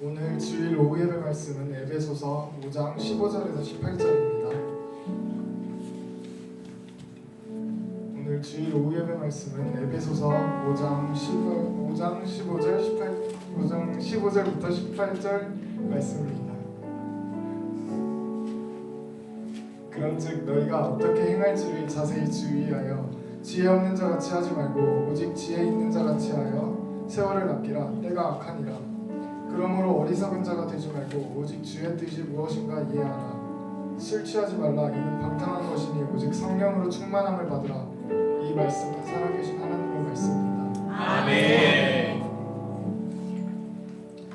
오늘 주일 오후 예배 말씀은 에베소서 5장 15절에서 18절입니다. 오늘 주일 오후 예배 말씀은 에베소서 5장 15절부터 18절 말씀입니다. 그런즉 너희가 어떻게 행할지를 자세히 주의하여 지혜 없는 자 같이 하지 말고 오직 지혜 있는 자 같이 하여 세월을 아끼라. 때가 악하니라. 그러므로 어리석은 자가 되지 말고 오직 주의 뜻이 무엇인가 이해하라. 술 취하지 말라. 이는 방탕한 것이니 오직 성령으로 충만함을 받으라. 이 말씀은 살아계신 하나님의 말씀입니다. 아멘.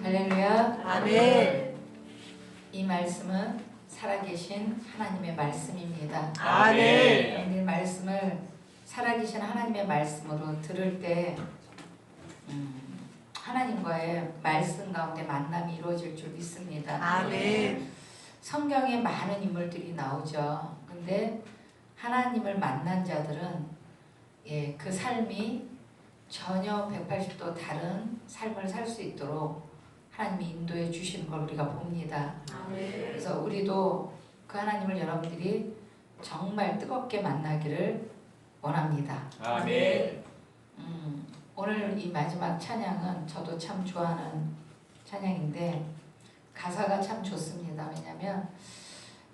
할렐루야. 아멘. 이 말씀은 살아계신 하나님의 말씀입니다. 아멘. 이 말씀을 살아계신 하나님의 말씀으로 들을 때 하나님과의 말씀 가운데 만남이 이루어질 줄 믿습니다. 아멘. 성경에 많은 인물들이 나오죠. 근데 하나님을 만난 자들은 그 삶이 전혀 180도 다른 삶을 살 수 있도록 하나님이 인도해 주시는 걸 우리가 봅니다. 아멘. 그래서 우리도 그 하나님을 여러분들이 정말 뜨겁게 만나기를 원합니다. 아멘. 오늘 이 마지막 찬양은 저도 참 좋아하는 찬양인데 가사가 참 좋습니다. 왜냐하면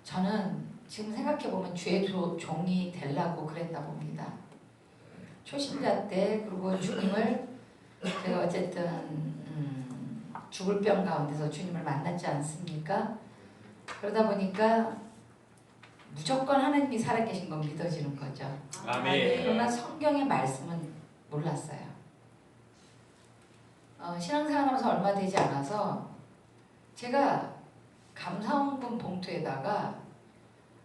저는 지금 생각해보면 주의 종이 되려고 그랬나 봅니다. 초신자 때 그리고 주님을 제가 어쨌든 죽을 병 가운데서 주님을 만났지 않습니까? 그러다 보니까 무조건 하나님이 살아계신 건 믿어지는 거죠. 아멘. 그러나 성경의 말씀은 몰랐어요. 신앙생활하면서 얼마 되지 않아서 제가 감사원금 봉투에다가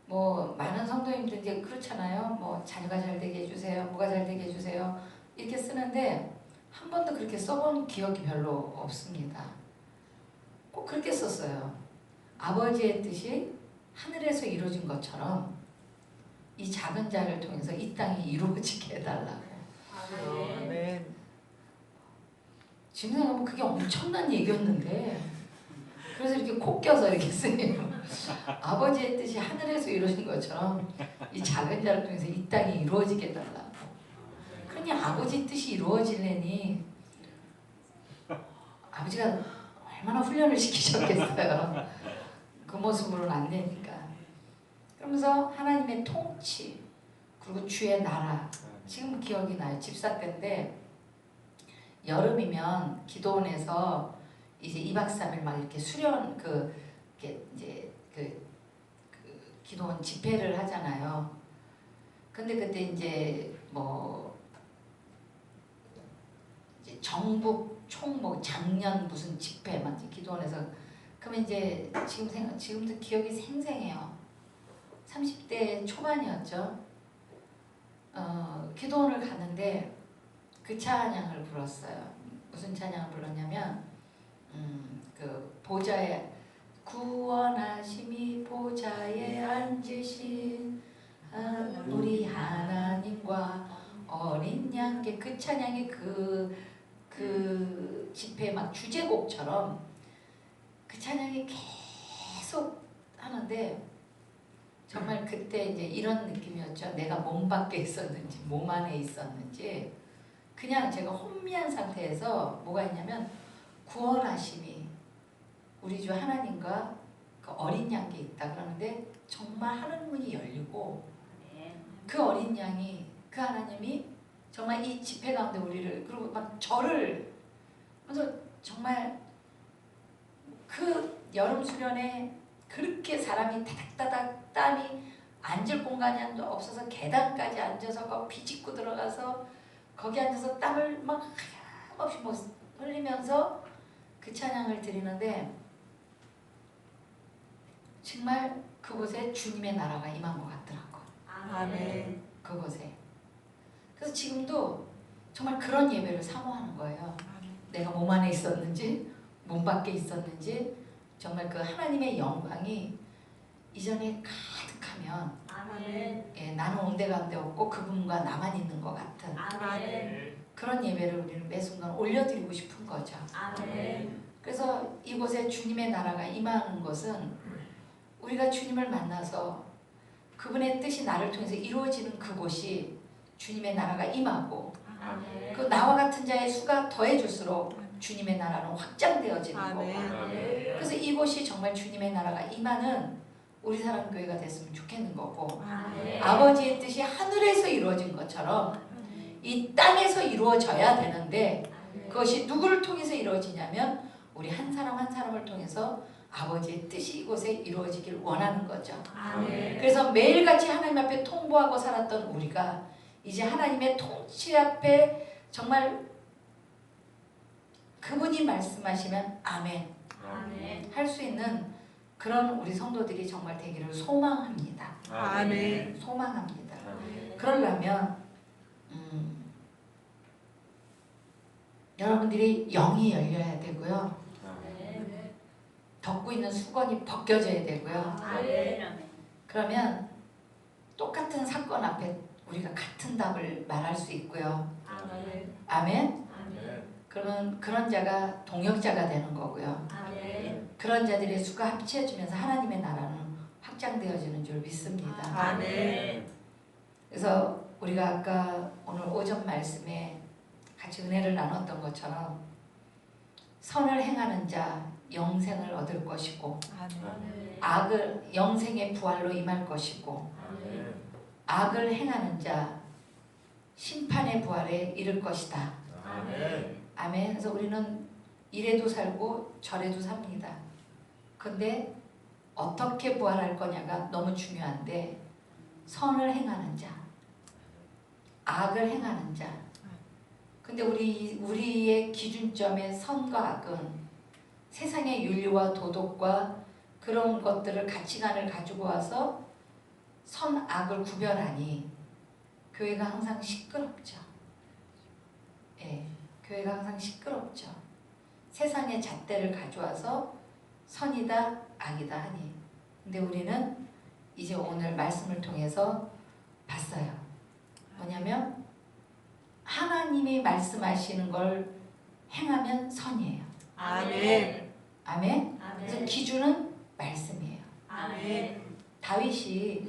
뭐 많은 성도님들 이제 그렇잖아요. 뭐 자녀가 잘 되게 해주세요. 뭐가 잘 되게 해주세요. 이렇게 쓰는데 한 번도 그렇게 써본 기억이 별로 없습니다. 꼭 그렇게 썼어요. 아버지의 뜻이 하늘에서 이루어진 것처럼 이 작은 자를 통해서 이 땅이 이루어지게 해달라고. 아멘. 지금 생각하면 그게 엄청난 얘기였는데 그래서 이렇게 코 껴서 이렇게 쓰네요. 아버지의 뜻이 하늘에서 이루어진 것처럼 이 작은 자를 통해서 이 땅이 이루어지게 해달라고. 그러니 아버지 뜻이 이루어지려니 아버지가 얼마나 훈련을 시키셨겠어요. 그 모습으로는 안 되니까. 그러면서 하나님의 통치 그리고 주의 나라. 지금 기억이 나요. 집사 때인데 여름이면 기도원에서 이제 2박 3일 막 이렇게 수련 이제 기도원 집회를 하잖아요. 근데 그때 이제 뭐 이제 정부 총뭐 작년 무슨 집회 막 기도원에서 그러면 이제 지금도 기억이 생생해요. 30대 초반이었죠. 기도원을 갔는데 그 찬양을 불렀어요. 무슨 찬양을 불렀냐면 그 보좌에 구원하심이 보좌에 앉으신 우리 하나님과 어린 양께 그 찬양이 그 집회 막 주제곡처럼 그 찬양이 계속 하는데 정말 그때 이제 이런 느낌이었죠. 내가 몸 밖에 있었는지 몸 안에 있었는지 그냥 제가 혼미한 상태에서 뭐가 있냐면 구원하심이 우리 주 하나님과 그 어린 양께 있다 그러는데 정말 하늘문이 열리고 그 어린 양이 그 하나님이 정말 이 집회 가운데 우리를 그리고 막 저를 그래서 정말 그 여름 수련에 그렇게 사람이 타닥타닥 땀이 앉을 공간이 없어서 계단까지 앉아서 비집고 들어가서 거기 앉아서 땀을 막 하염없이 뭐 흘리면서 그 찬양을 드리는데 정말 그곳에 주님의 나라가 임한 것 같더라고. 아멘. 그곳에. 그래서 지금도 정말 그런 예배를 사모하는 거예요. 내가 몸 안에 있었는지 몸 밖에 있었는지 정말 그 하나님의 영광이 이전에 가득하면 나는 온데간데 없고 그분과 나만 있는 것 같은 그런 예배를 우리는 매 순간 올려드리고 싶은 거죠. 그래서 이곳에 주님의 나라가 임하는 것은 우리가 주님을 만나서 그분의 뜻이 나를 통해서 이루어지는 그곳이 주님의 나라가 임하고 아멘. 그 나와 같은 자의 수가 더해질수록 주님의 나라는 확장되어지는 거고 아멘. 그래서 이곳이 정말 주님의 나라가 임하는 우리 사랑교회가 됐으면 좋겠는 거고 아멘. 아버지의 뜻이 하늘에서 이루어진 것처럼 이 땅에서 이루어져야 되는데 그것이 누구를 통해서 이루어지냐면 우리 한 사람 한 사람을 통해서 아버지의 뜻이 이곳에 이루어지길 원하는 거죠. 아멘. 그래서 매일같이 하나님 앞에 통보하고 살았던 우리가 이제 하나님의 통치 앞에 정말 그분이 말씀하시면 아멘 아멘. 할 수 있는 그런 우리 성도들이 정말 되기를 소망합니다. 아멘. 소망합니다. 아멘. 그러려면 여러분들이 영이 열려야 되고요. 덮고 있는 수건이 벗겨져야 되고요. 그러면 똑같은 사건 앞에 우리가 같은 답을 말할 수 있고요. 아멘? 그러면 그런 자가 동역자가 되는 거고요. 그런 자들의 수가 합쳐지면서 하나님의 나라는 확장되어지는 줄 믿습니다. 아멘. 그래서 우리가 아까 오늘 오전 말씀에 같이 은혜를 나눴던 것처럼 선을 행하는 자 영생을 얻을 것이고 악을 영생의 부활로 임할 것이고 악을 행하는 자 심판의 부활에 이를 것이다. 아멘. 그래서 우리는 이래도 살고 저래도 삽니다. 근데 어떻게 부활할 거냐가 너무 중요한데 선을 행하는 자, 악을 행하는 자. 근데 우리의 기준점의 선과 악은 세상의 윤리와 도덕과 그런 것들을 가치관을 가지고 와서 선, 악을 구별하니 교회가 항상 시끄럽죠. 예, 교회가 항상 시끄럽죠. 세상의 잣대를 가져와서 선이다, 악이다 하니. 근데 우리는 이제 오늘 말씀을 통해서 봤어요. 뭐냐면 하나님이 말씀하시는 걸 행하면 선이에요. 아멘. 아멘. 그래서 기준은 말씀이에요. 아멘. 다윗이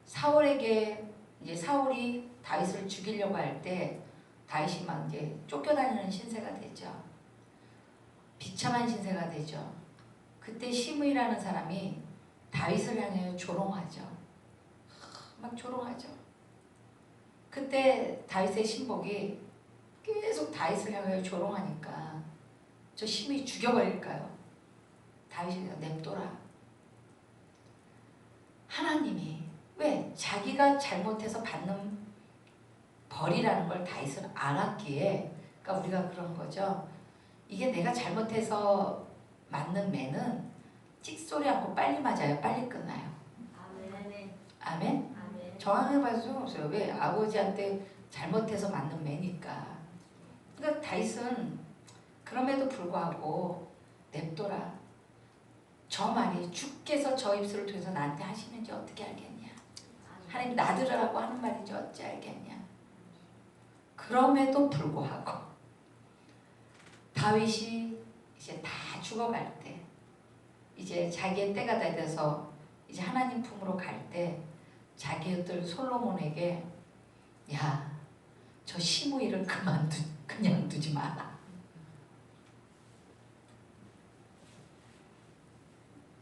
사울에게 이제 사울이 다윗을 죽이려고 할 때 다윗이 막 이제 쫓겨다니는 신세가 되죠. 비참한 신세가 되죠. 그때 시므이라는 사람이 다윗을 향해 조롱하죠. 막 조롱하죠. 그때 다윗의 신복이 계속 다윗을 향해 조롱하니까 저 시므이 죽여버릴까요? 다윗이 냅둬라. 하나님이 왜 자기가 잘못해서 받는 벌이라는 걸 다윗은 알았기에 그러니까 우리가 그런 거죠. 이게 내가 잘못해서 맞는 매는 찍소리 않고 빨리 맞아요. 빨리 끝나요. 아멘? 정황해봐도 소용없어요. 왜? 아버지한테 잘못해서 맞는 매니까. 그러니까 다윗은 그럼에도 불구하고 냅둬라. 저 말이 주께서 저 입술을 통해서 나한테 하시는지 어떻게 알겠냐. 하나님 놔두라고 하는 말인지 어찌 알겠냐. 그럼에도 불구하고 다윗이 이제 다 죽어갈 때 이제 자기의 때가 다 돼서 이제 하나님 품으로 갈 때 자기 아들 솔로몬에게 야, 저 시므이를 그냥 두지 마라.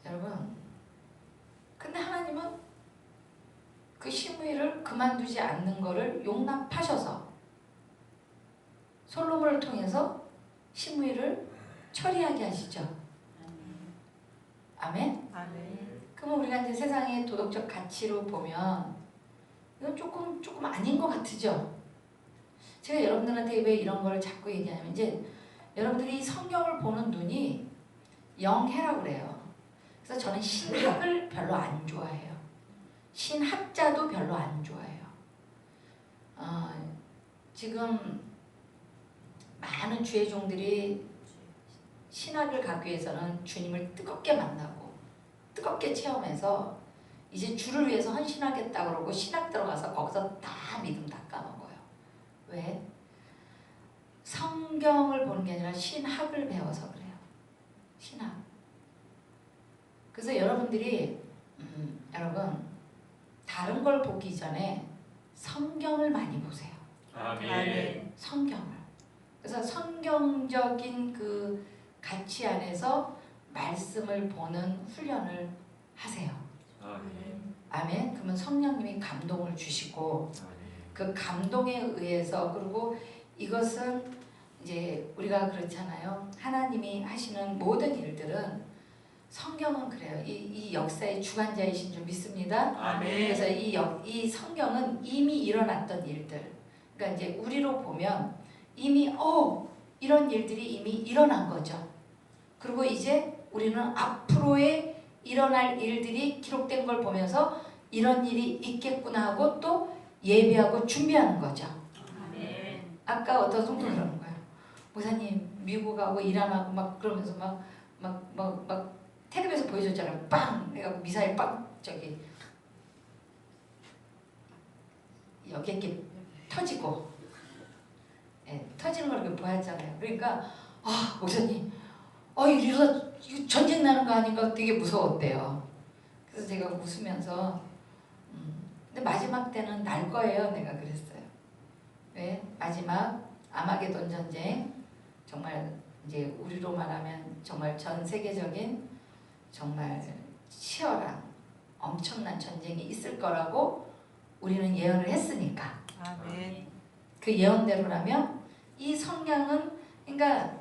여러분, 근데 하나님은 그 시므이를 그만두지 않는 것을 용납하셔서 솔로몬을 통해서 시므이를 처리하게 하시죠. 아멘? 아멘. 그러면 우리가 이제 세상의 도덕적 가치로 보면 이건 조금 아닌 것 같으죠. 제가 여러분들한테 왜 이런 걸 자꾸 얘기하냐면 이제 여러분들이 성경을 보는 눈이 영해라고 그래요. 그래서 저는 신학을 별로 안 좋아해요. 신학자도 별로 안 좋아해요. 지금 많은 주의 종들이 신학을 가기 위해서는 주님을 뜨겁게 만나고 뜨겁게 체험해서 이제 주를 위해서 헌신하겠다 그러고 신학 들어가서 거기서 다 믿음 다 까먹어요. 왜? 성경을 보는 게 아니라 신학을 배워서 그래요. 신학. 그래서 여러분들이 여러분 다른 걸 보기 전에 성경을 많이 보세요. 아멘. 성경을. 그래서 성경적인 그 가치 안에서 말씀을 보는 훈련을 하세요. 아멘. 아멘. 그러면 성령님이 감동을 주시고 그 감동에 의해서 그리고 이것은 이제 우리가 그렇잖아요. 하나님이 하시는 모든 일들은 성경은 그래요. 이 역사의 주관자이신 줄 믿습니다. 아멘. 그래서 이 성경은 이미 일어났던 일들. 그러니까 이제 우리로 보면 이미 이런 일들이 이미 일어난 거죠. 그리고 이제 우리는 앞으로의 일어날 일들이 기록된 걸 보면서 이런 일이 있겠구나 하고 또 예비하고 준비하는 거죠. 아멘. 아까 어떤 성도 그러는 거예요. 목사님 미국하고 이란하고 막 그러면서 막 텔레비에서 보여줬잖아요. 빵! 내가 미사일 빵! 저기 여기 이렇게 터지고 터지는 걸 이렇게 보았잖아요. 그러니까 목사님 이러다 이거 전쟁 나는 거 아닌가 되게 무서웠대요. 그래서 제가 웃으면서 근데 마지막 때는 날 거예요. 내가 그랬어요. 왜? 마지막 아마게돈 전쟁 정말 이제 우리로 말하면 정말 전 세계적인 정말 치열한 엄청난 전쟁이 있을 거라고 우리는 예언을 했으니까 아멘. 그 예언대로라면 이 성경은 그러니까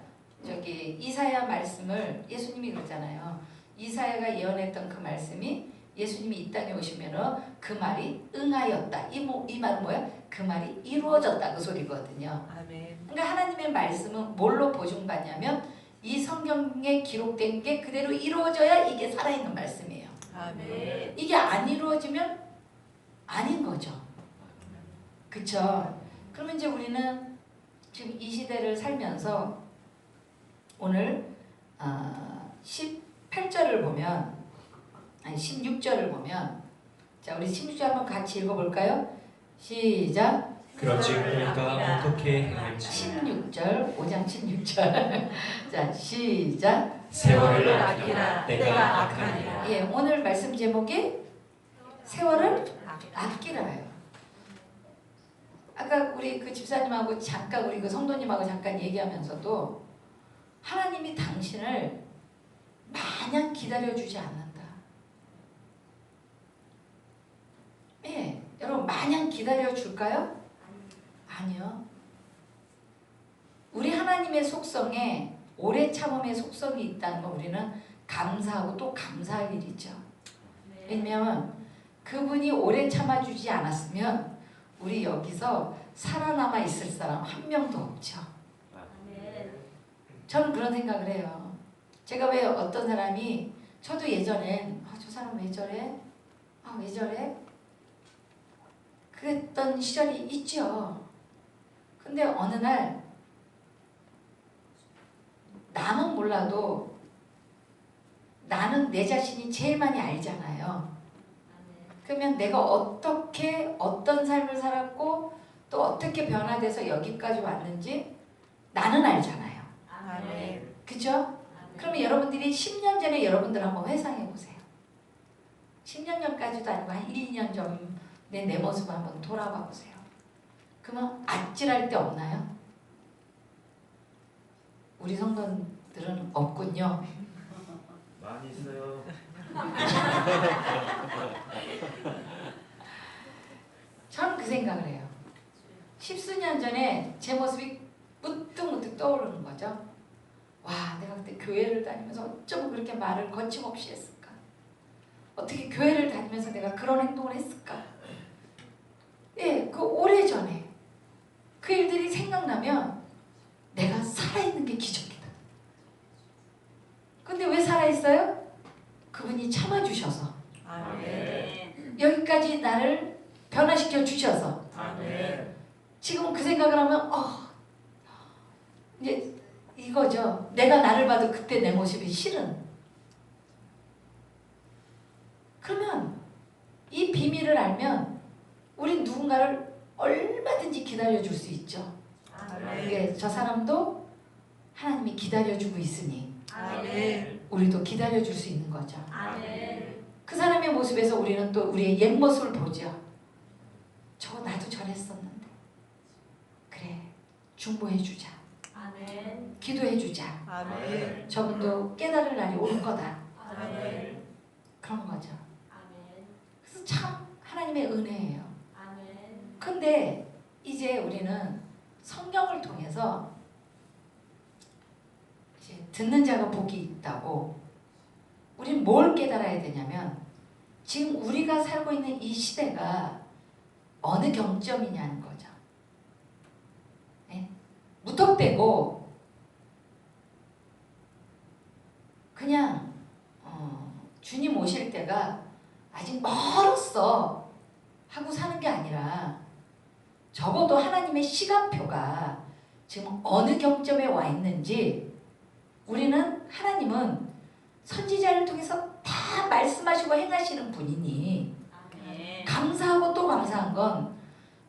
저기 이사야 말씀을 예수님이 그러잖아요. 이사야가 예언했던 그 말씀이 예수님이 이 땅에 오시면은 그 말이 응하였다. 이 말은 뭐야? 그 말이 이루어졌다 그 소리거든요. 아멘. 그러니까 하나님의 말씀은 뭘로 보증받냐면 이 성경에 기록된 게 그대로 이루어져야 이게 살아있는 말씀이에요. 아멘. 이게 안 이루어지면 아닌 거죠. 그쵸? 그러면 이제 우리는 지금 이 시대를 살면서 오늘 18절을 보면 아니 16절을 보면 자 우리 16절 한번 같이 읽어볼까요? 시작. 그런즉 너희가 어떻게 행할지 16절 5장 16절 자 시작. 세월을 아끼라 때가 악하니라. 예, 오늘 말씀 제목이 세월을 아끼라예요. 아까 우리 그 집사님하고 잠깐 우리 그 성도님하고 잠깐 얘기하면서도 하나님이 당신을 마냥 기다려주지 않는다. 예, 여러분 마냥 기다려줄까요? 아니요. 우리 하나님의 속성에 오래 참음의 속성이 있다는 건 우리는 감사하고 또 감사할 일이죠. 왜냐하면 그분이 오래 참아주지 않았으면 우리 여기서 살아남아 있을 사람 한 명도 없죠. 저는 그런 생각을 해요. 제가 왜 어떤 사람이 저도 예전엔 저 사람 왜 저래? 왜 저래? 그랬던 시절이 있죠. 근데 어느 날 남은 몰라도 나는 내 자신이 제일 많이 알잖아요. 그러면 내가 어떻게 어떤 삶을 살았고 또 어떻게 변화돼서 여기까지 왔는지 나는 알잖아요. 아멘. 그죠? 그러면 여러분들이 10년 전에 여러분들 한번 회상해 보세요. 10년 전까지도 아니고 한 1, 2년 전에 내 모습을 한번 돌아봐 보세요. 그러면 아찔할 때 없나요? 우리 성도들은 없군요. 많이 있어요. 저는 그 생각을 해요. 10수년 전에 제 모습이 문득문득 떠오르는 거죠. 와, 내가 그때 교회를 다니면서 어쩌면 그렇게 말을 거침없이 했을까? 어떻게 교회를 다니면서 내가 그런 행동을 했을까? 예, 그 오래전에 그 일들이 생각나면 내가 살아있는 게 기적이다. 근데 왜 살아있어요? 그분이 참아주셔서 아멘. 여기까지 나를 변화시켜 주셔서 아멘. 지금 그 생각을 하면 이제 이거죠. 내가 나를 봐도 그때 내 모습이 싫은. 그러면 이 비밀을 알면 우린 누군가를 얼마든지 기다려줄 수 있죠. 아멘. 이게 저 사람도 하나님이 기다려주고 있으니 아멘. 우리도 기다려줄 수 있는 거죠. 아멘. 그 사람의 모습에서 우리는 또 우리의 옛 모습을 보죠. 저거 나도 저랬었는데. 그래, 중보해주자. 아멘. 기도해주자. 아멘. 저분도 깨달을 날이 올 거다. 아멘. 그런 거죠. 아멘. 그래서 참 하나님의 은혜예요. 아멘. 근데 이제 우리는 성경을 통해서 이제 듣는 자가 복이 있다고, 우리는 뭘 깨달아야 되냐면 지금 우리가 살고 있는 이 시대가 어느 경점이냐는 거죠. 네? 무턱대고 그냥 주님 오실 때가 아직 멀었어 하고 사는 게 아니라, 적어도 하나님의 시간표가 지금 어느 경점에 와 있는지, 우리는 하나님은 선지자를 통해서 다 말씀하시고 행하시는 분이니 아멘. 감사하고 또 감사한 건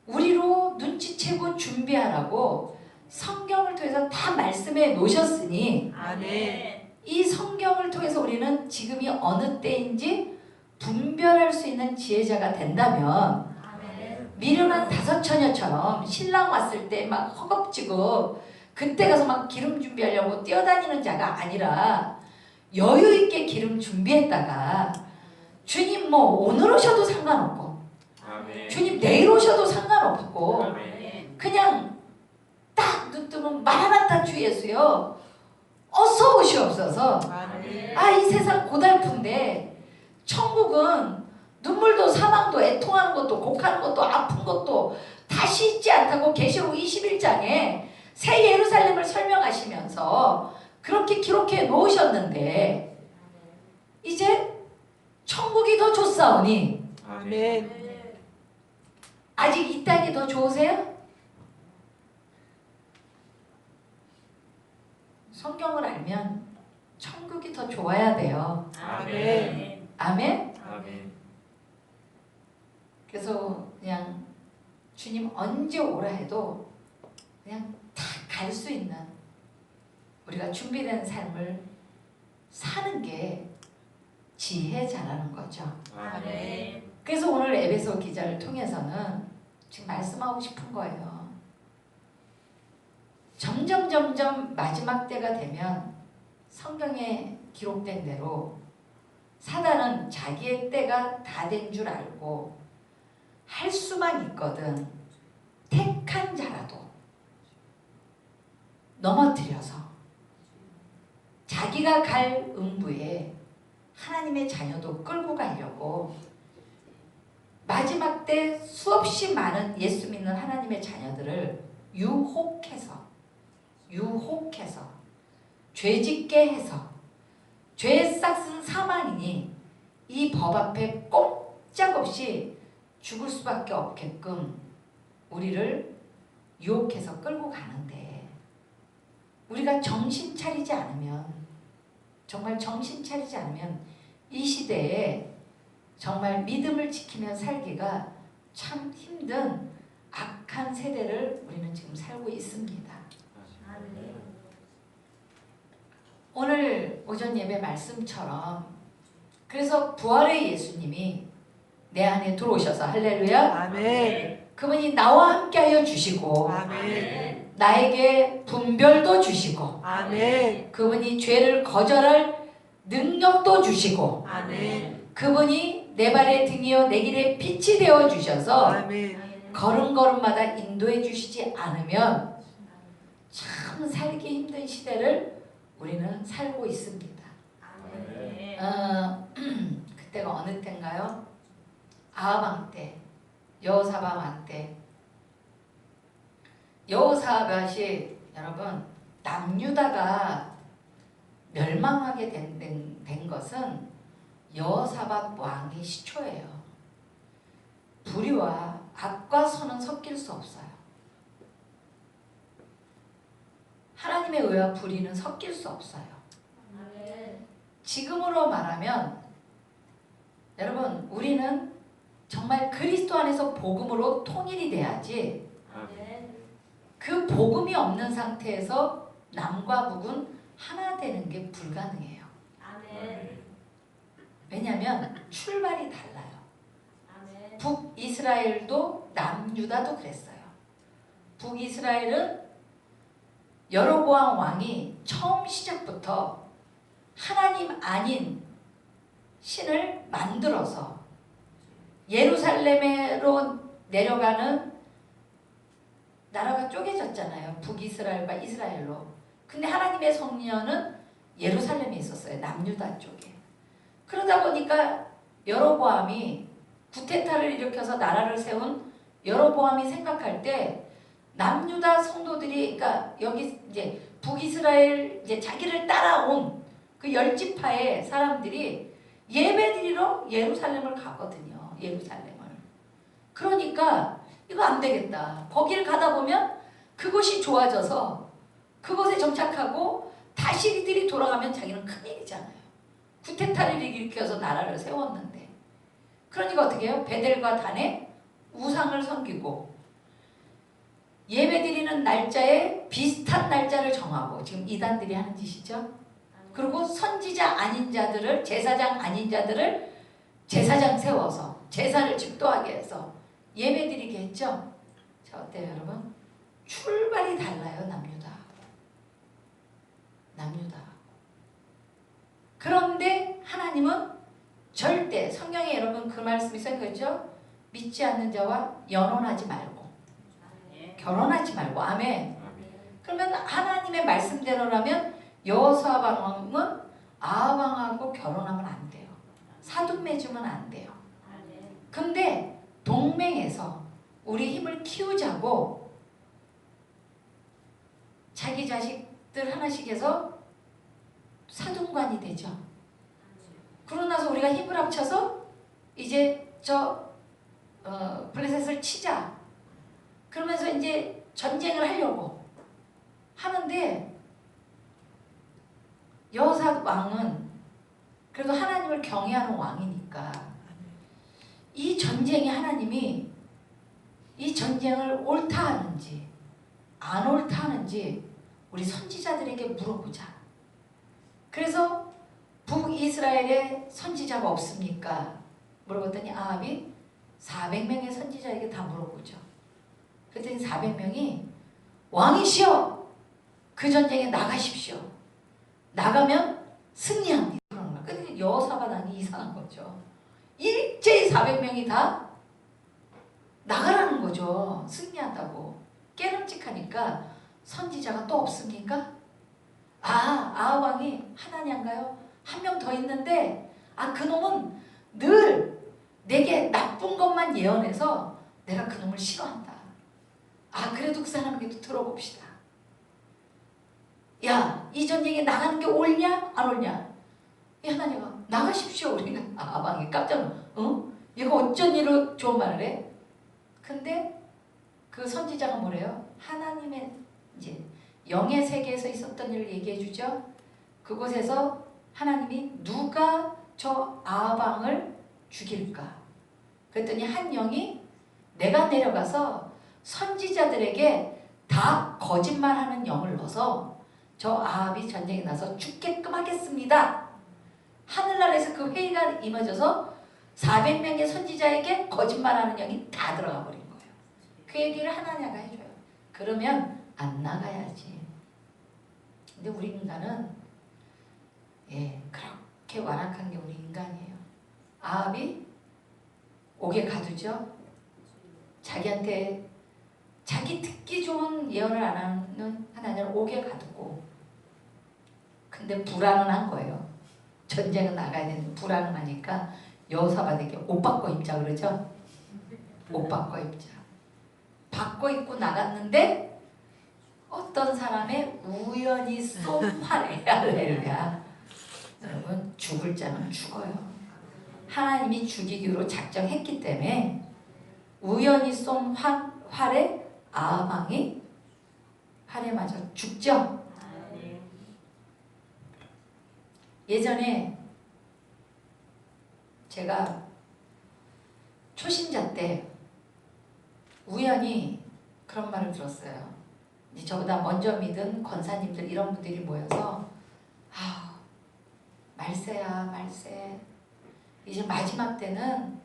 우리로 눈치채고 준비하라고 성경을 통해서 다 말씀해 놓으셨으니, 아멘. 이 성경을 통해서 우리는 지금이 어느 때인지 분별할 수 있는 지혜자가 된다면, 아멘. 미련한 다섯 처녀처럼 신랑 왔을 때 막 허겁지겁 그때 가서 막 기름 준비하려고 뛰어다니는 자가 아니라 여유 있게 기름 준비했다가 주님 뭐 오늘 오셔도 상관없고 아멘. 주님 내일 오셔도 상관없고 아멘. 그냥 딱 눈 뜨면 마라나타 주 예수여 어서 오시옵소서. 아멘. 아, 이 세상 고달픈데 천국은 눈물도 사망도 애통하는 것도 곡하는 것도 아픈 것도 다시 있지 않다고 계시록 21장에 새 예루살렘을 설명하시면서 그렇게 기록해 놓으셨는데, 이제 천국이 더 좋사오니 아멘. 아직 이 땅이 더 좋으세요? 성경을 알면 천국이 더 좋아야 돼요. 아멘. 아멘? 아멘. 그래서 그냥 주님 언제 오라 해도 그냥 다 갈 수 있는 우리가 준비된 삶을 사는 게 지혜자라는 거죠. 아멘. 그래서 오늘 에베소 기자를 통해서는 지금 말씀하고 싶은 거예요. 점점 마지막 때가 되면 성경에 기록된 대로 사단은 자기의 때가 다 된 줄 알고 할 수만 있거든 택한 자라도 넘어뜨려서 자기가 갈 음부에 하나님의 자녀도 끌고 가려고 마지막 때 수없이 많은 예수 믿는 하나님의 자녀들을 유혹해서 죄짓게 해서 죄의 싹은 사망이니 이 법 앞에 꼼짝없이 죽을 수밖에 없게끔 우리를 유혹해서 끌고 가는데, 우리가 정신 차리지 않으면, 정말 정신 차리지 않으면 이 시대에 정말 믿음을 지키며 살기가 참 힘든 악한 세대를 우리는 지금 살고 있습니다. 아멘. 오늘 오전 예배 말씀처럼 그래서 부활의 예수님이 내 안에 들어오셔서 할렐루야, 아멘. 그분이 나와 함께하여 주시고 아멘. 나에게 분별도 주시고 아멘. 그분이 죄를 거절할 능력도 주시고 아멘. 그분이 내 발의 등이요 내 길의 빛이 되어 주셔서 아멘. 걸음걸음마다 인도해 주시지 않으면 참 살기 힘든 시대를 우리는 살고 있습니다. 아멘. 그때가 어느 때인가요? 아하방 때, 여호사밧 왕 때. 여호사밧이 여러분 남유다가 멸망하게 된 것은 여호사밧 왕의 시초예요. 불의와 악과 선은 섞일 수 없어요. 하나님의 의와 불의는 섞일 수 없어요. 지금으로 말하면 여러분 우리는 정말 그리스도 안에서 복음으로 통일이 돼야지, 그 복음이 없는 상태에서 남과 북은 하나 되는 게 불가능해요. 아멘. 왜냐하면 출발이 달라요. 아멘. 북이스라엘도 남유다도 그랬어요. 북이스라엘은 여로보암 왕이 처음 시작부터 하나님 아닌 신을 만들어서 예루살렘으로 내려가는 나라가 쪼개졌잖아요. 북이스라엘과 이스라엘로. 근데 하나님의 성년은 예루살렘에 있었어요. 남유다 쪽에. 그러다 보니까 여로보암이 구테타를 일으켜서 나라를 세운 여로보암이 생각할 때 남유다 성도들이, 그러니까 여기 이제 북이스라엘 이제 자기를 따라온 그 열지파의 사람들이 예배드리러 예루살렘을 가거든요. 예루살렘을. 그러니까 이거 안 되겠다. 거기를 가다 보면 그곳이 좋아져서 그곳에 정착하고 다시 이들이 돌아가면 자기는 큰일이잖아요. 구테타를 일으켜서 나라를 세웠는데. 그러니까 어떻게 해요? 베델과 단에 우상을 섬기고 예배드리는 날짜에 비슷한 날짜를 정하고, 지금 이단들이 하는 짓이죠. 그리고 선지자 아닌 자들을, 제사장 아닌 자들을 제사장 세워서 제사를 집도하게 해서 예배드리게 했죠. 자, 어때요 여러분? 출발이 달라요. 남유다하고. 그런데 하나님은 절대, 성경에 여러분 그 말씀이 있어요. 그렇죠? 믿지 않는 자와 연혼하지 말고 결혼하지 말고. 아멘. 그러면 하나님의 말씀대로라면 여호수아 왕은 아합 왕하고 결혼하면 안 돼요. 사돈 맺으면 안 돼요. 근데 동맹에서 우리 힘을 키우자고 자기 자식들 하나씩 해서 사돈관이 되죠. 그러고 나서 우리가 힘을 합쳐서 이제 블레셋을 치자. 그러면서 이제 전쟁을 하려고 하는데, 여호사 왕은 그래도 하나님을 경외하는 왕이니까 이 전쟁이, 하나님이 이 전쟁을 옳다 하는지 안 옳다 하는지 우리 선지자들에게 물어보자. 그래서 북이스라엘에 선지자가 없습니까? 물어봤더니 아합이 400명의 선지자에게 다 물어보죠. 그랬더니 400명이 왕이시여 그 전쟁에 나가십시오. 나가면 승리합니다. 그런 거야. 근데 여호사밧이 이상한 거죠. 일제히 400명이 다 나가라는 거죠. 승리한다고. 깨름직하니까 선지자가 또 없습니까? 아합 왕이 하나니 한가요? 한 명 더 있는데 그놈은 늘 내게 나쁜 것만 예언해서 내가 그놈을 싫어한다. 그래도 그 사람에게도 들어봅시다. 야, 이 전쟁에 나가는 게 옳냐 안 옳냐? 이 하나님아 나가십시오. 우리가 왕이 깜짝 놀라. 얘가 어쩐 일로 좋은 말을 해? 근데 그 선지자가 뭐래요? 하나님의 이제 영의 세계에서 있었던 일을 얘기해 주죠. 그곳에서 하나님이 누가 저 아합 왕을 죽일까? 그랬더니 한 영이 내가 내려가서 선지자들에게 다 거짓말하는 영을 넣어서 저 아합이 전쟁에 나서 죽게끔 하겠습니다. 하늘나라에서 그 회의가 임해져서 400명의 선지자에게 거짓말하는 영이 다 들어가 버린 거예요. 그 얘기를 하나냐가 해줘요. 그러면 안 나가야지. 근데 우리 인간은 그렇게 완악한 게 우리 인간이에요. 아합이 옥에 가두죠. 자기한테 자기 듣기 좋은 예언을 안 하는 하나님을 옥에 가두고, 근데 불안은 거예요. 전쟁은 나가야 되는데 불안하니까 여호사밧에게 옷 바꿔 입자 그러죠. 옷 바꿔 입자. 바꿔 입고 나갔는데 어떤 사람의 우연히 쏜 활에, 할렐루야. 여러분 죽을 자는 죽어요. 하나님이 죽이기로 작정했기 때문에 우연히 쏜 활에 아합 왕이 활에 맞아 죽죠. 예전에 제가 초신자 때 우연히 그런 말을 들었어요. 이제 저보다 먼저 믿은 권사님들 이런 분들이 모여서 아, 말세야 말세. 이제 마지막 때는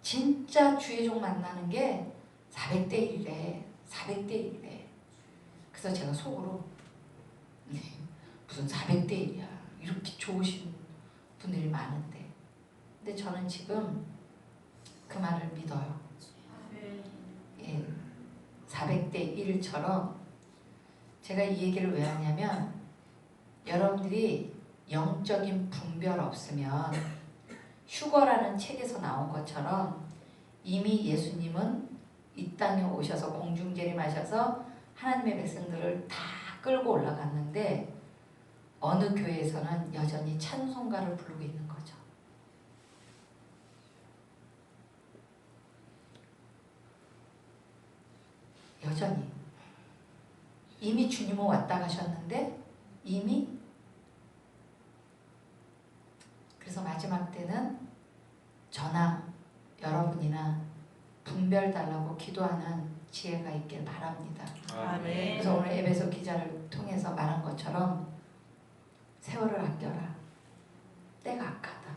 진짜 주의 종 만나는 게 400대 1이래. 400대 1이래. 그래서 제가 속으로 무슨 400대 1이야. 이렇게 좋으신 분들이 많은데. 근데 저는 지금 그 말을 믿어요. 예, 400대 1처럼 제가 이 얘기를 왜 하냐면 여러분들이 영적인 분별 없으면 휴거라는 책에서 나온 것처럼 이미 예수님은 이 땅에 오셔서 공중재림하셔서 하나님의 백성들을 다 끌고 올라갔는데 어느 교회에서는 여전히 찬송가를 부르고 있는 거죠. 여전히 이미 주님은 왔다 가셨는데 이미 그래서 마지막 때는 저나 여러분이나 분별 달라고 기도하는 지혜가 있길 바랍니다. 아멘. 그래서 오늘 에베소 기자를 통해서 말한 것처럼 세월을 아껴라. 때가 악하다.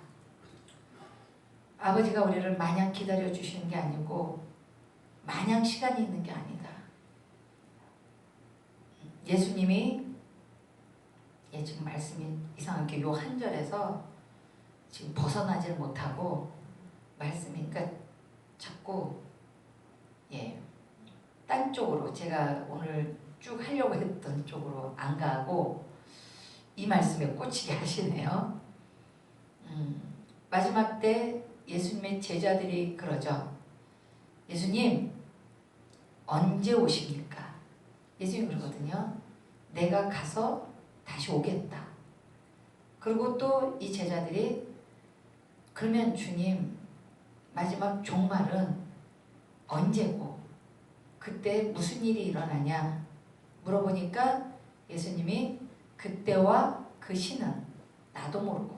아버지가 우리를 마냥 기다려 주시는 게 아니고 마냥 시간이 있는 게 아니다. 예수님이 지금 말씀이 이상하게 요 한 절에서 지금 벗어나질 못하고 말씀이 그러니까 자꾸 딴 쪽으로 제가 오늘 쭉 하려고 했던 쪽으로 안 가고 이 말씀에 꽂히게 하시네요. 마지막 때 예수님의 제자들이 그러죠. 예수님 언제 오십니까? 예수님 그러거든요. 내가 가서 다시 오겠다. 그리고 또 이 제자들이 그러면 주님 마지막 종말은 언제고 그때 무슨 일이 일어나냐 물어보니까 예수님이 그때와 그 시는 나도 모르고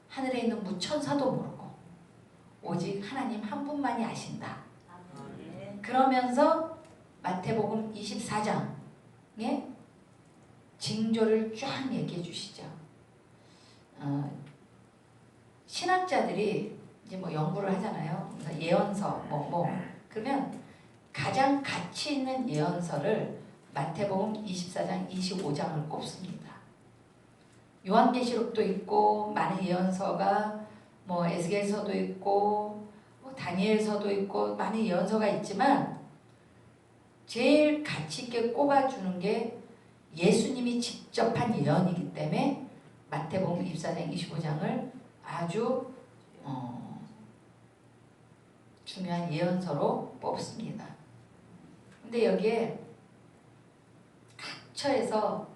하늘에 있는 무천사도 모르고 오직 하나님 한 분만이 아신다. 그러면서 마태복음 24장에 징조를 쫙 얘기해 주시죠. 신학자들이 이제 뭐 연구를 하잖아요. 그래서 예언서 그러면 가장 가치 있는 예언서를 마태복음 24장 25장을 꼽습니다. 요한계시록도 있고 많은 예언서가 뭐 에스겔서도 있고 뭐 다니엘서도 있고 많은 예언서가 있지만 제일 가치 있게 꼽아주는 게 예수님이 직접 한 예언이기 때문에 마태복음 24장 25장을 아주 중요한 예언서로 뽑습니다. 근데 여기에 각처에서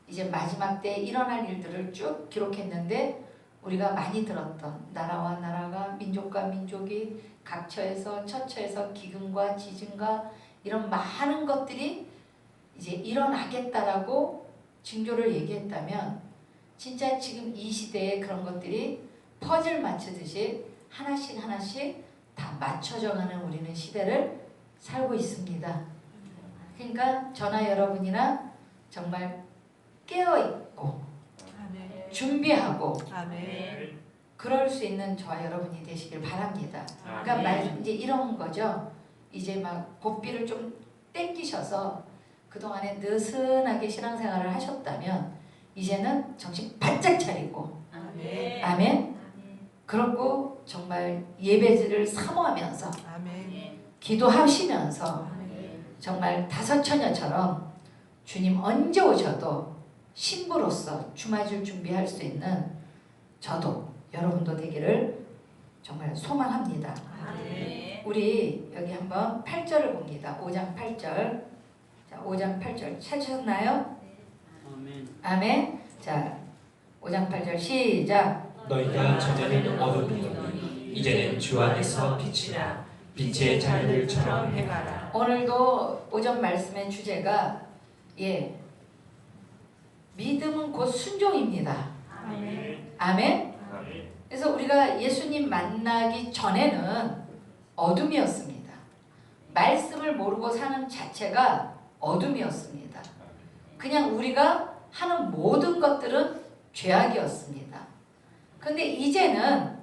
이제 마지막 때 일어날 일들을 쭉 기록했는데 우리가 많이 들었던 나라와 나라가 민족과 민족이 각처에서 처처에서 기근과 지진과 이런 많은 것들이 이제 일어나겠다라고 징조를 얘기했다면 진짜 지금 이 시대에 그런 것들이 퍼즐 맞추듯이 하나씩 하나씩 다 맞춰져가는 우리는 시대를 살고 있습니다. 그러니까 저나 여러분이나 정말 깨어있고 준비하고 그럴 수 있는 저와 여러분이 되시길 바랍니다. 그러니까 이제 이런 거죠. 이제 막 고삐를 좀 땡기셔서 그동안에 느슨하게 신앙생활을 하셨다면 이제는 정신 바짝 차리고 아멘. 그렇고 정말 예배를 사모하면서 기도하시면서 정말 다섯처녀처럼 주님 언제 오셔도 신부로서 주맞을 준비할 수 있는 저도 여러분도 되기를 정말 소망합니다. 우리 여기 한번 8절을 봅니다. 5장 8절. 자, 5장 8절 찾으셨나요? 아멘. 자, 5장 8절 시작. 너희가 전에는 어둠이더니 이제는 주 안에서 빛이라. 빛의 자녀들처럼 행하라. 오늘도 오전 말씀의 주제가 믿음은 곧 순종입니다. 아멘. 그래서 우리가 예수님 만나기 전에는 어둠이었습니다. 말씀을 모르고 사는 자체가 어둠이었습니다. 그냥 우리가 하는 모든 것들은 죄악이었습니다. 근데 이제는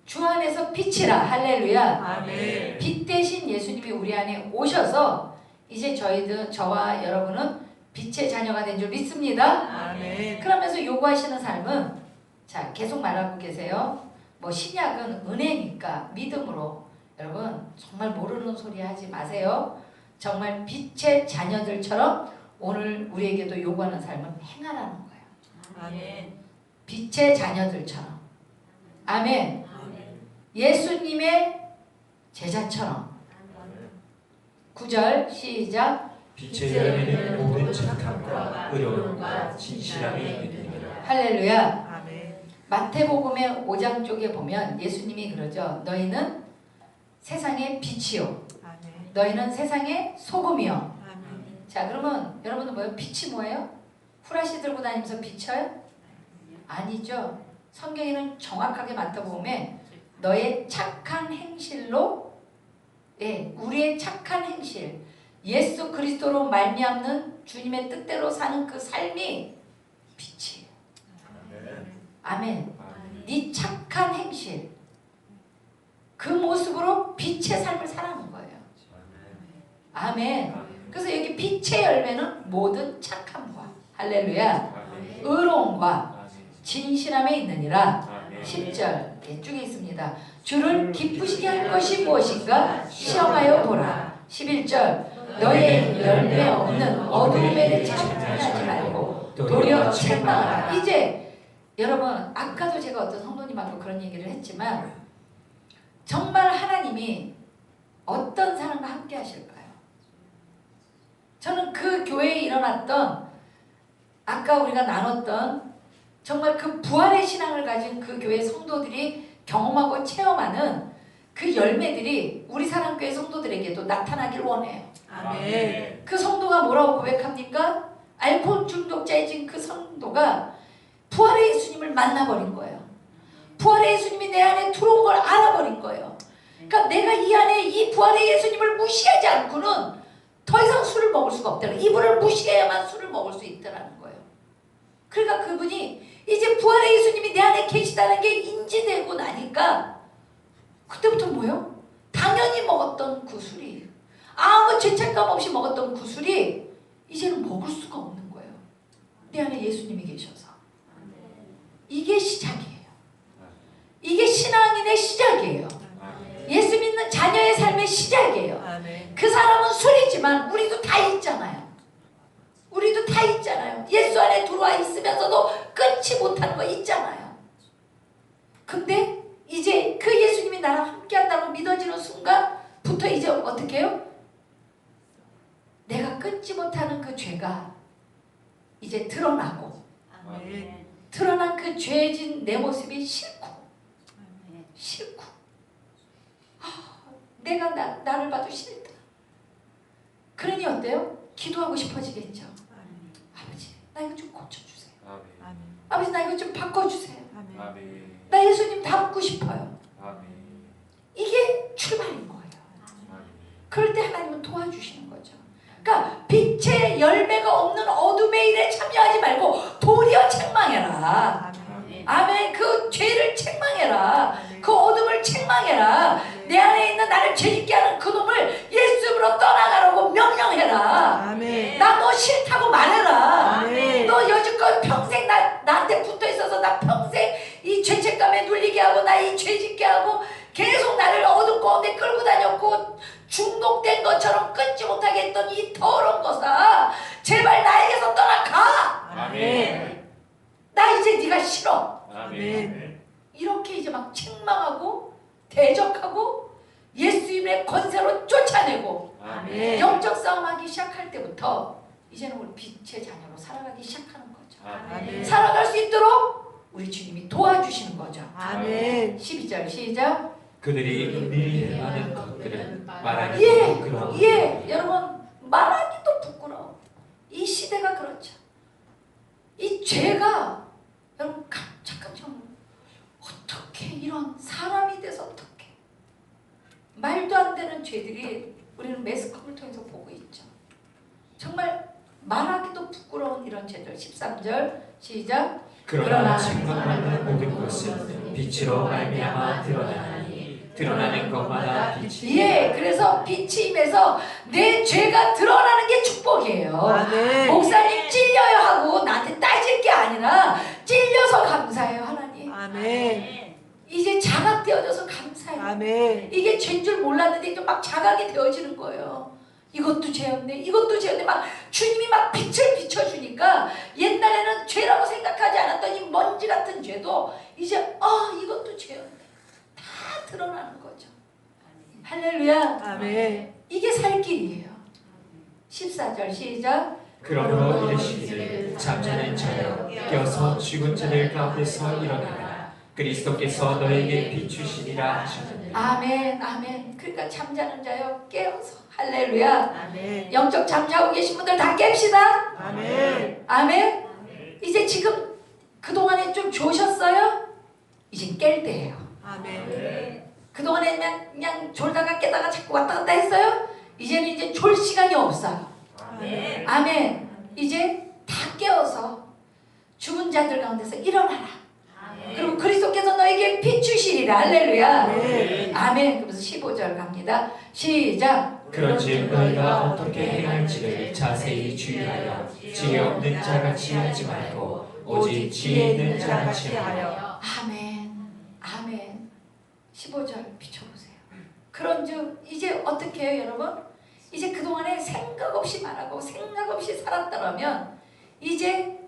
주 안에서 빛이라. 할렐루야. 아멘. 빛 대신 예수님이 우리 안에 오셔서 이제 저와 여러분은 빛의 자녀가 된 줄 믿습니다. 아멘. 그러면서 요구하시는 삶은, 자, 계속 말하고 계세요. 뭐 신약은 은혜니까 믿음으로. 여러분 정말 모르는 소리 하지 마세요. 정말 빛의 자녀들처럼 오늘 우리에게도 요구하는 삶은 행하라는 거예요. 아멘. 빛의 자녀들처럼. 아멘. 예수님의 제자처럼. 9절 시작. 빛의 열매는 모든 착함과 의로움과 진실함이 있느니라. 할렐루야. 아멘. 마태복음의 5장 쪽에 보면 예수님이 그러죠. 너희는 세상의 빛이요. 아멘. 너희는 세상의 소금이요. 아멘. 자, 그러면 여러분은 뭐예요? 빛이 뭐예요? 후라시 들고 다니면서 비쳐요? 아니죠. 성경에는 정확하게 마태복음에 너의 착한 행실로, 우리의 착한 행실, 예수 그리스도로 말미암는 주님의 뜻대로 사는 그 삶이 빛이에요. 아멘. 네 착한 행실, 그 모습으로 빛의 삶을 살아가는 거예요. 아멘. 그래서 여기 빛의 열매는 모든 착함과, 할렐루야, 의로움과 진실함에 있느니라. 10절 쭉 있습니다. 주를 기쁘시게 할 것이 무엇인가 시험하여 보라. 11절 너의 열매 없는 어둠에 참여하지 말고 도리어 책망하라. 이제 여러분, 아까도 제가 어떤 성도님하고 그런 얘기를 했지만 정말 하나님이 어떤 사람과 함께 하실까요? 저는 그 교회에 일어났던, 아까 우리가 나눴던 정말 그 부활의 신앙을 가진 그 교회 성도들이 경험하고 체험하는 그 열매들이 우리 사랑교회 성도들에게도 나타나길 원해요. 아멘. 그 성도가 뭐라고 고백합니까? 알코올 중독자이신 그 성도가 부활의 예수님을 만나버린 거예요. 부활의 예수님이 내 안에 들어온 걸 알아버린 거예요. 그러니까 내가 이 안에 이 부활의 예수님을 무시하지 않고는 더 이상 술을 먹을 수가 없다는, 이분을 무시해야만 술을 먹을 수 있다는 거예요. 그러니까 그분이 이제 부활의 예수님이 내 안에 계시다는 게 인지되고 나니까 그때부터 뭐예요? 당연히 먹었던 그 술이, 아무 죄책감 없이 먹었던 그 술이 이제는 먹을 수가 없는 거예요. 내 안에 예수님이 계셔서. 이게 시작이에요. 이게 신앙인의 시작이에요. 예수 믿는 자녀의 삶의 시작이에요. 아멘. 그 사람은 술이지만 우리도 다 있잖아요. 우리도 다 있잖아요. 예수 안에 들어와 있으면서도 끊지 못하는 거 있잖아요. 근데 이제 그 예수님이 나랑 함께 한다고 믿어지는 순간부터 이제 어떻게 해요? 내가 끊지 못하는 그 죄가 이제 드러나고, 아멘. 드러난 그 죄진 내 모습이 싫고, 내가 나를 봐도 싫다. 그러니 어때요? 기도하고 싶어지겠죠. 아버지, 나 이거 좀 고쳐주세요. 아멘. 아버지, 나 이거 좀 바꿔주세요. 아멘. 나 예수님 닮고 싶어요. 아멘. 이게 출발인 거예요. 그럴 때 하나님은 도와주시는 거죠. 그러니까 빛의 열매가 없는 어둠의 일에 참여하지 말고 도리어 책망해라. 아멘. 그 죄를 책망해라. 그 어둠을 책망해라. 내 안에 있는 나를 죄짓게 하는 그 놈을 예수님으로 떠나가라고 명령해라. 아멘. 나 너 싫다고 말해라. 아멘. 너 여지껏 평생 나한테 붙어 있어서 나 평생 이 죄책감에 눌리게 하고 나 이 죄짓게 하고 계속 나를 어둠 가운데 끌고 다녔고 중독된 것처럼 끊지 못하게 했던 이 더러운 것아, 제발 나에게서 떠나가. 아멘. 나 이제 네가 싫어. 아멘. 이렇게 이제 막 책망하고 대적하고 예수님의 권세로 쫓아내고 아멘. 영적 싸움하기 시작할 때부터 이제는 우리 빛의 자녀로 살아가기 시작하는 거죠. 아멘. 살아갈 수 있도록 우리 주님이 도와주시는 거죠. 아멘. 12절 시작. 그들이 은밀히 행하는 것들은 말하기도 예, 부끄러워. 예, 여러분 말하기도 부끄러워. 이 시대가 그렇죠. 이 죄가 여러분 잠깐만, 어떻게 이런 사람이 돼서 어떻게 말도 안 되는 죄들이 우리는 매스컴을 통해서 보고 있죠. 정말 말하기도 부끄러운 이런 죄들. 14절 13절 시작. 그러나 증거하는 모든 것은 빛으로 말미암아 드러나니 드러나는 것마다 빛이 예, 그래서 빛이 임해서 내 죄가 드러나는 게 축복이에요. 아멘. 목사님 찔려요 하고 나한테 따질 게 아니라 찔려서 감사해요 하나님. 아멘. 이제 자각되어져서 감사해요. 아멘. 이게 죄인 줄 몰랐는데 이제 막 자각이 되어지는 거예요. 이것도 죄였네, 이것도 죄였네. 막 주님이 막 빛을 비춰주니까 옛날에는 죄라고 생각하지 않았던 이 먼지 같은 죄도 이제 이것도 죄였네. 다 드러나는 거죠. 할렐루야. 아멘. 이게 살 길이에요. 14절 시작. 그러므로 이르시기를 잠자는 자여 깨어서 죽은 자들 가운데서 일어나라 그리스도께서 너에게 비추시리라 하셨느니라. 아멘, 아멘. 그러니까 잠자는 자여 깨어서. 할렐루야. 아멘. 영적 잠자고 계신 분들 다 깹시다. 아멘. 아멘. 이제 지금 그동안에 좀 조셨어요? 이제 깰 때예요. 아멘. 그동안에 그냥 졸다가 깨다가 자꾸 왔다 갔다 했어요? 이제는 이제 졸 시간이 없어요. 아멘. 아멘. 이제 다 깨어서 죽은 자들 가운데서 일어나라. 그리고 그리스도께서 너에게 비추시리라. 할렐루야. 아멘. 아멘. 그러면서 15절 갑니다. 시작. 그런즉 너희가 어떻게 행할지를 자세히 주의하여 지혜 없는 자같이 하지 말고 오직 지혜 있는 자같이 하여. 아멘. 아멘. 15절 비춰보세요. 그런즉 이제 어떻게 해요 여러분? 이제 그동안에 생각 없이 말하고 생각 없이 살았더라면 이제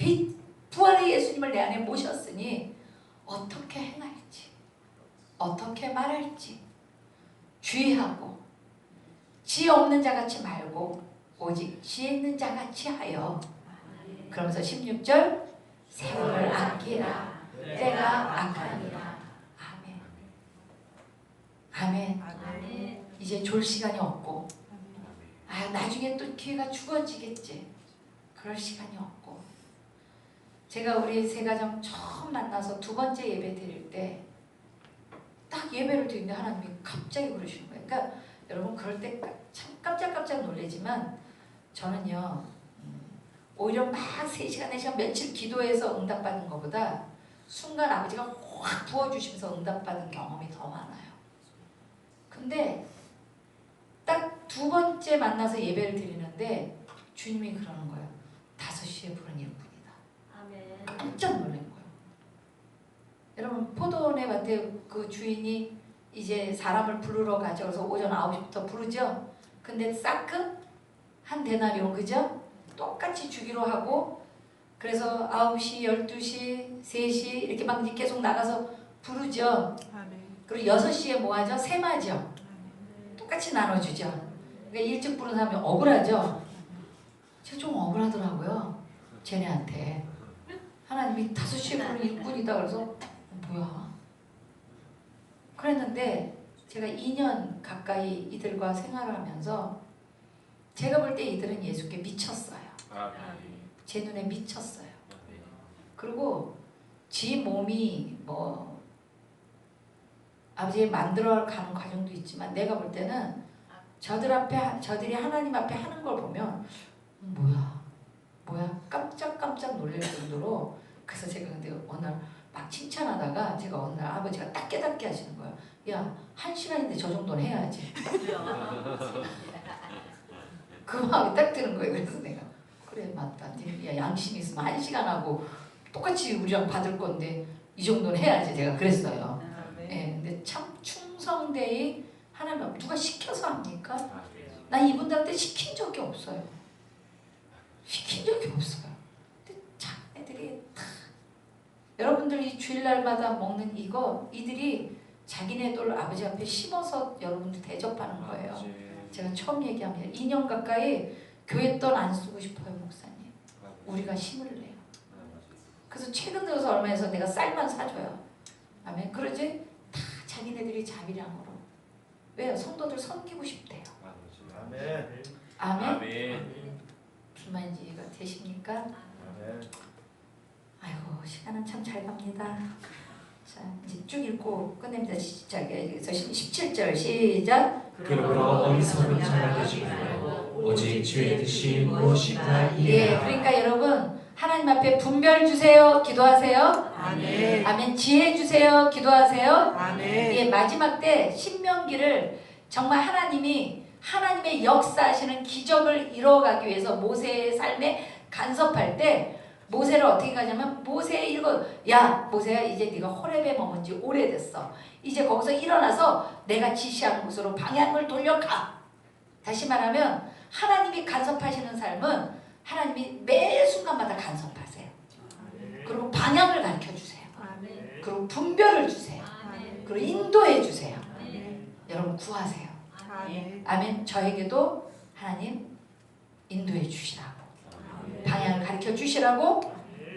부활의 예수님을 내 안에 모셨으니 어떻게 행할지 어떻게 말할지 주의하고 지혜 없는 자같이 말고 오직 지혜 있는 자같이 하여. 그러면서 16절 세월을 아끼라 때가 악하니라. 아멘. 아멘. 아멘. 이제 졸 시간이 없고 나중에 또 기회가 주어지겠지. 그럴 시간이 없고. 제가 우리 세 가정 처음 만나서 두 번째 예배 드릴 때 딱 예배를 드리는데 하나님이 갑자기 그러시는 거예요. 그러니까 여러분 그럴 때 참 깜짝깜짝 놀라지만 저는요 오히려 막 3시간 4시간 며칠 기도해서 응답받은 것보다 순간 아버지가 확 부어주시면서 응답받은 경험이 더 많아요. 근데 딱 두 번째 만나서 예배를 드리는데 주님이 그러는 거예요. 5시에 부른 일꾼이다. 아멘. 깜짝 놀란 거예요. 여러분 포도원의 밭에 그 주인이 이제 사람을 부르러 가죠. 그래서 오전 9시부터 부르죠. 근데 싹금 한 데나리온 그죠? 똑같이 주기로 하고 그래서 9시, 12시, 3시 이렇게 막 계속 나가서 부르죠. 아멘. 그리고 6시에 뭐 하죠? 세마죠. 똑같이 나눠주죠. 그러니까 일찍 부른 사람이 억울하죠. 제가 좀 억울하더라고요. 쟤네한테. 하나님이 5시에 부른 일꾼이다 그래서 뭐야? 그랬는데 제가 2년 가까이 이들과 생활을 하면서 제가 볼 때 이들은 예수께 미쳤어요. 제 눈에 미쳤어요. 그리고 지 몸이 뭐 아버지 만들어 가는 과정도 있지만 내가 볼 때는 저들이 하나님 앞에 하는 걸 보면 뭐야 깜짝깜짝 놀랄 정도로. 그래서 제가 근데 어느 날 막 칭찬하다가 제가 어느 날 아버지가 딱 깨닫게 하시는 거예요. 야, 1시간인데 저 정도는 해야지. 그 마음이 딱 드는 거예요. 그래서 내가 그래 맞다. 야, 양심이 있으면 1시간 하고 똑같이 우리랑 받을 건데 이 정도는 해야지. 제가 그랬어요. 예, 근데 참 충성되이 하나님 누가 시켜서 합니까? 난 이분들한테 시킨 적이 없어요. 시킨 적이 없어요. 근데 참 애들이 다 여러분들 이 주일날마다 먹는 이거 이들이 자기네들 아버지 앞에 심어서 여러분들 대접하는 거예요. 제가 처음 얘기합니다. 2년 가까이 교회 돈 안 쓰고 싶어요 목사님. 우리가 힘을 내요. 그래서 최근 들어서 얼마에서 내가 쌀만 사줘요. 아멘. 그러지 다 자기네들이 자비량으로. 왜요? 성도들 섬기고 싶대요. 아멘. 아멘. 무슨 이해가 되십니까? 아멘. 아이고 시간은 참 잘 갑니다. 자 이제 쭉 읽고 끝냅니다. 시작해서 17절 시작. 그러므로 어리석은 자가 되지 말고 오직 주의 뜻이 무엇인가 예, 이해하라. 그러니까 여러분 하나님 앞에 분별 주세요. 기도하세요. 아멘. 아멘. 지혜 주세요. 기도하세요. 아멘. 예, 마지막 때 신명기를 정말 하나님의 역사하시는 기적을 이뤄가기 위해서 모세의 삶에 간섭할 때 모세를 어떻게 가냐면 모세의 야 모세야 이제 네가 호렙에 머문 지 오래됐어. 이제 거기서 일어나서 내가 지시한 곳으로 방향을 돌려가. 다시 말하면 하나님이 간섭하시는 삶은 하나님이 매 순간마다 간섭하세요. 그리고 방향을 가르쳐주세요. 아멘. 그리고 분별을 주세요. 아멘. 그리고 인도해 주세요. 아멘. 여러분 구하세요. 아멘. 아멘. 저에게도 하나님 인도해 주시라고, 방향을 가르쳐 주시라고,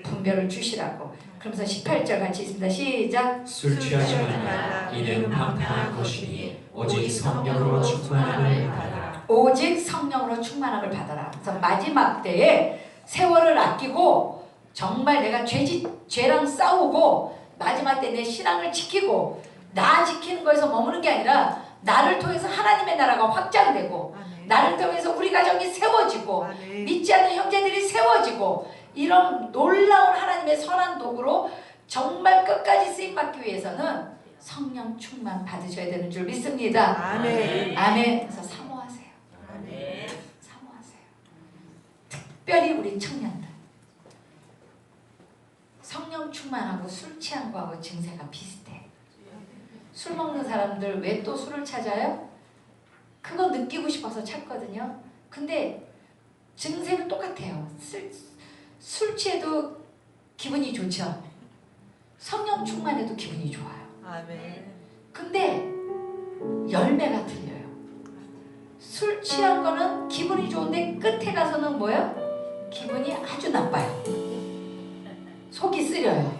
분별을 주시라고. 그러면서 18절 같이 있습니다. 시작. 술 취하지 말라. 이는 방탕한 것이니 오직 성령으로 충만함을 받아라. 오직 성령으로 충만함을 받아라. 그래서 마지막 때에 세월을 아끼고 정말 내가 죄랑 싸우고 마지막 때 내 신앙을 지키고 나 지키는 거에서 머무는 게 아니라 나를 통해서 하나님의 나라가 확장되고 아멘. 나를 통해서 우리 가정이 세워지고 아멘. 믿지 않는 형제들이 세워지고 이런 놀라운 하나님의 선한 도구로 정말 끝까지 쓰임받기 위해서는 성령 충만 받으셔야 되는 줄 믿습니다. 아멘. 아멘. 그래서 사모하세요. 아멘. 사모하세요. 특별히 우리 청년들. 성령 충만하고 술 취한 거하고 증세가 비슷해. 술 먹는 사람들 왜 또 술을 찾아요? 그거 느끼고 싶어서 찾거든요. 근데 증세는 똑같아요. 술 취해도 기분이 좋죠. 성령 충만해도 기분이 좋아요. 아멘. 근데 열매가 틀려요. 술 취한 거는 기분이 좋은데 끝에 가서는 뭐예요? 기분이 아주 나빠요. 속이 쓰려요.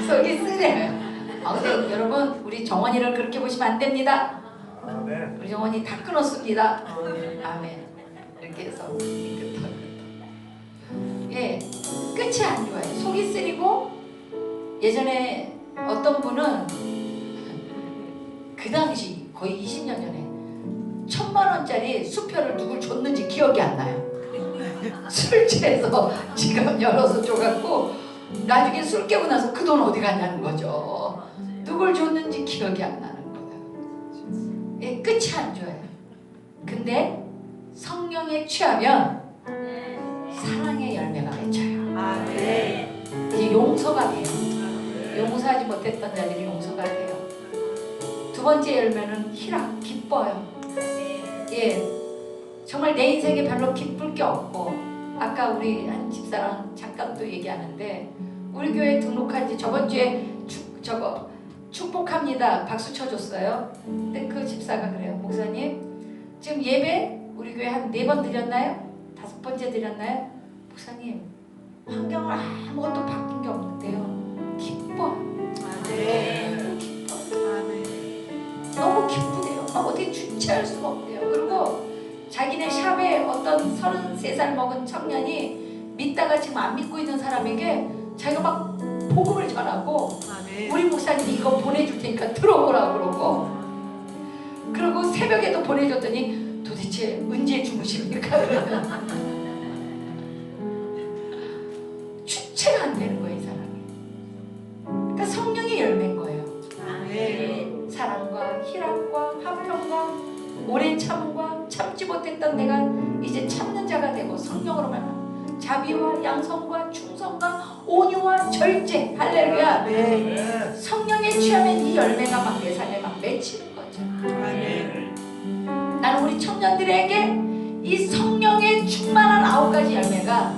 속이 쓰려요. 근데 여러분 우리 정원이를 그렇게 보시면 안 됩니다. 아멘. 우리 정원이 다 끊었습니다. 아멘. 이렇게 해서 예, 끝이 안 좋아요. 속이 쓰리고 예전에 어떤 분은 그 당시 거의 20년 전에 1,000만 원짜리 수표를 누굴 줬는지 기억이 안 나요. 술 취해서 지갑 열어서 줘갖고 나중에 술 깨고 나서 그 돈 어디 갔냐는 거죠. 누굴 줬는지 기억이 안 나는 거예요. 예, 끝이 안 좋아요. 근데 성령에 취하면 사랑의 열매가 맺혀요. 아멘. 이제 용서가 돼요. 용서하지 못했던 자들이 용서가 돼요. 두 번째 열매는 희락, 기뻐요. 예, 정말 내 인생에 별로 기쁠 게 없고 아까 우리 한 집사랑 잠깐도 얘기하는데 우리 교회 등록한 지 저번 주에 축복합니다 박수 쳐줬어요. 근데 그 집사가 그래요. 목사님 지금 예배 우리 교회 한 4번 드렸나요? 5번째 드렸나요? 목사님 환경은 아무것도 바뀐 게 없는데요 기뻐. 아멘. 기뻐. 아멘. 너무 기쁘대요. 막 어떻게 주체할 수가 없대요. 그리고 자기네 샵에 어떤 33살 먹은 청년이 믿다가 지금 안 믿고 있는 사람에게 자기가 막 복음을 전하고 아멘. 우리 목사님이 이거 보내줄 테니까 들어오라고 그러고 그리고 새벽에도 보내줬더니 도대체 언제 주무십니까? 주체가 안 되는 거예요 이 사람이. 그러니까 성령의 열매인 거예요. 아멘. 사랑과 희락과 화평과 오랜 참음과 참지 못했던 내가 이제 참는 자가 되고 성령으로 말하는 자비와 양성과 충성과 온유와 절제. 할렐루야. 아멘. 성령에 취하면 이 열매가 막 내 삶에 막 맺히는 거죠. 아멘. 나는 우리 청년들에게 이 성령에 충만한 9가지 열매가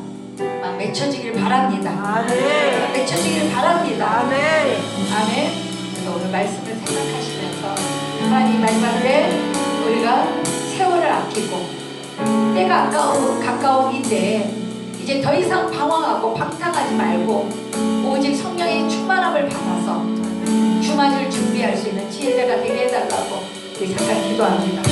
막 맺혀지길 바랍니다. 아멘. 맺혀지길 바랍니다. 아멘. 아멘. 그래서 오늘 말씀을 생각하시면서 하나님 마지막 때 우리가 세월을 아끼고 때가 가까운 이 때에 이제 더 이상 방황하고 방탕하지 말고 오직 성령의 충만함을 받아서 주맞을 준비할 수 있는 지혜자가 되게 해달라고 우리 잠깐 기도합니다.